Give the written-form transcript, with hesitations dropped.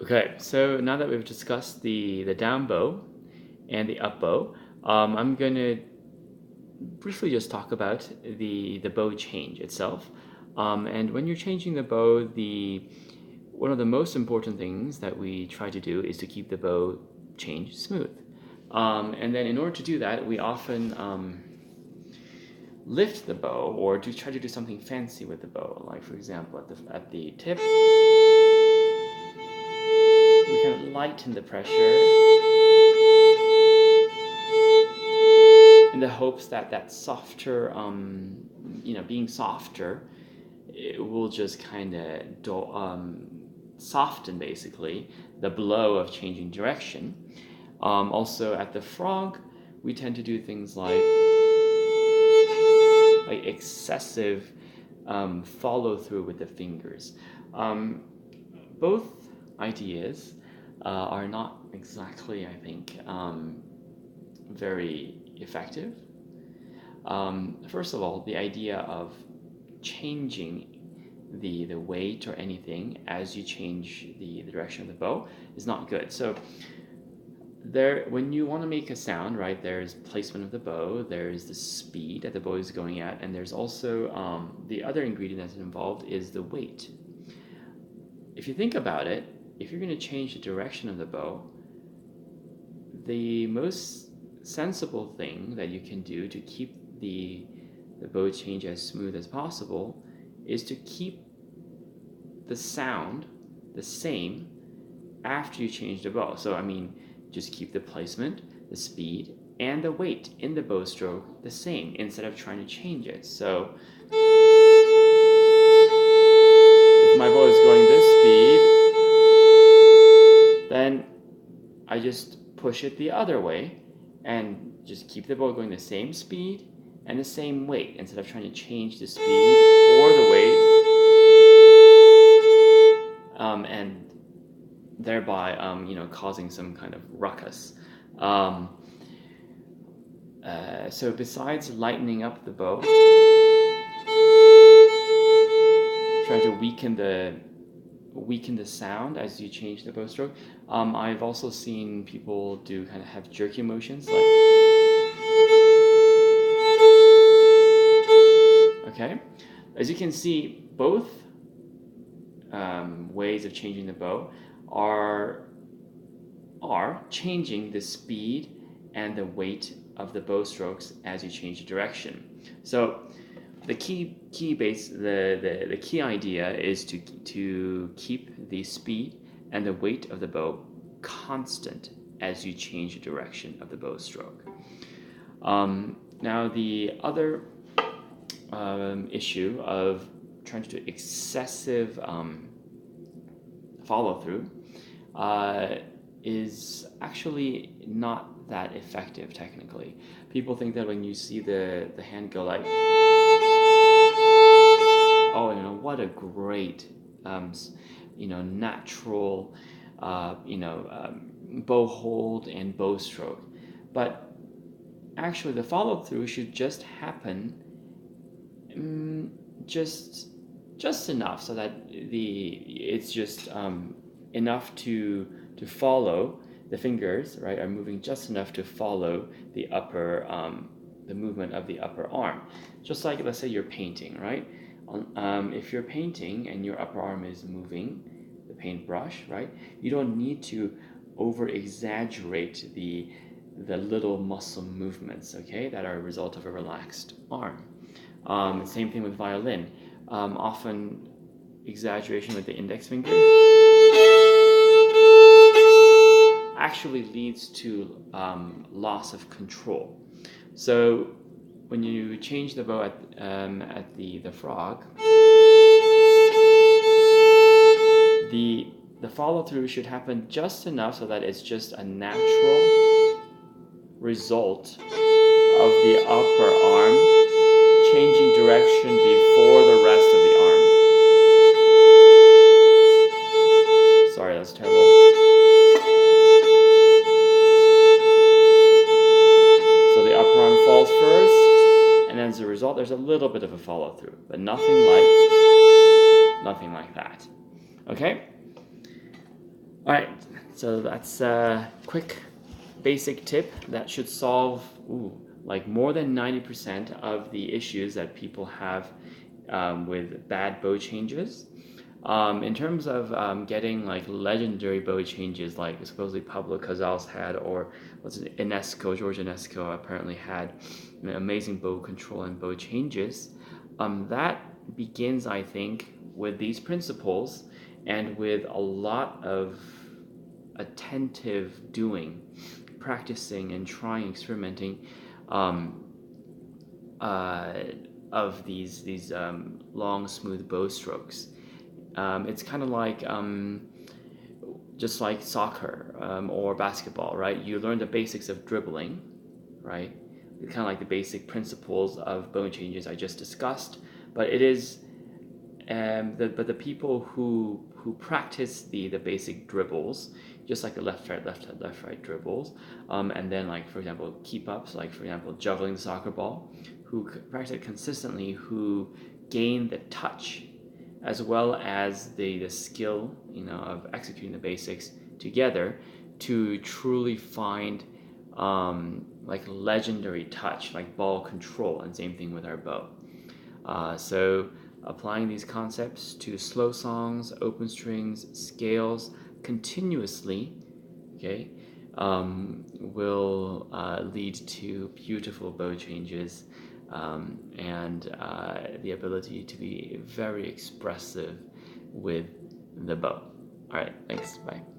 Okay, so now that we've discussed the down bow and the up bow, I'm going to briefly just talk about the bow change itself. And when you're changing the bow, one of the most important things that we try to do is to keep the bow change smooth. And then in order to do that, we often lift the bow or try to do something fancy with the bow. Like for example, at the tip, we kind of lighten the pressure in the hopes that that softer, being softer, it will just kind of soften basically the blow of changing direction. Also at the frog, we tend to do things like excessive follow through with the fingers. Both ideas are not exactly, I think, very effective. First of all, the idea of changing the weight or anything as you change the direction of the bow is not good. So when you want to make a sound, right, there's placement of the bow, there's the speed that the bow is going at, and there's also the other ingredient that's involved is the weight. If you think about it, if you're going to change the direction of the bow, the most sensible thing that you can do to keep the bow change as smooth as possible is to keep the sound the same after you change the bow. So I mean, just keep the placement, the speed, and the weight in the bow stroke the same instead of trying to change it. So if my bow is going this speed, then I just push it the other way and just keep the bow going the same speed and the same weight instead of trying to change the speed or the weight, and thereby causing some kind of ruckus. So besides lightening up the bow, trying to weaken the sound as you change the bow stroke. I've also seen people have jerky motions, like, okay. As you can see, both ways of changing the bow are changing the speed and the weight of the bow strokes as you change the direction. So the key idea is to keep the speed and the weight of the bow constant as you change the direction of the bow stroke. Now the other issue of trying to do excessive follow through is actually not that effective technically. People think that when you see the hand go like, oh, what a great natural bow hold and bow stroke, but actually the follow through should just happen just enough so that it's just enough to follow the fingers, right, are moving just enough to follow the upper the movement of the upper arm. Just like, let's say you're painting, right? If you're painting and your upper arm is moving the paintbrush, right, you don't need to over exaggerate the little muscle movements, okay, that are a result of a relaxed arm. Same thing with violin. Often exaggeration with the index finger actually leads to loss of control. So when you change the bow at the frog, the follow through should happen just enough so that it's just a natural result of the upper arm changing direction before the rest of the arm. Sorry, that's terrible. So the upper arm falls first, and as a result, there's a little bit of a follow through, but nothing like that. Okay? All right, so that's a quick basic tip that should solve like more than 90% of the issues that people have with bad bow changes. In terms of getting like legendary bow changes, like supposedly Pablo Casals had, or what's it, George Inesco apparently had, amazing bow control and bow changes. That begins, I think, with these principles and with a lot of attentive doing, practicing and trying, experimenting um, uh, of these long, smooth bow strokes. It's kind of like just like soccer or basketball, right? You learn the basics of dribbling, right? It's kind of like the basic principles of bow changes I just discussed, but it is but the people who practice the basic dribbles, just like the left right dribbles, and then like for example keep ups, like for example juggling the soccer ball, who practice it consistently, who gain the touch as well as the skill, of executing the basics together to truly find like legendary touch, like ball control, and same thing with our bow. So applying these concepts to slow songs, open strings, scales continuously, okay, will lead to beautiful bow changes and the ability to be very expressive with the bow. All right, thanks. Bye.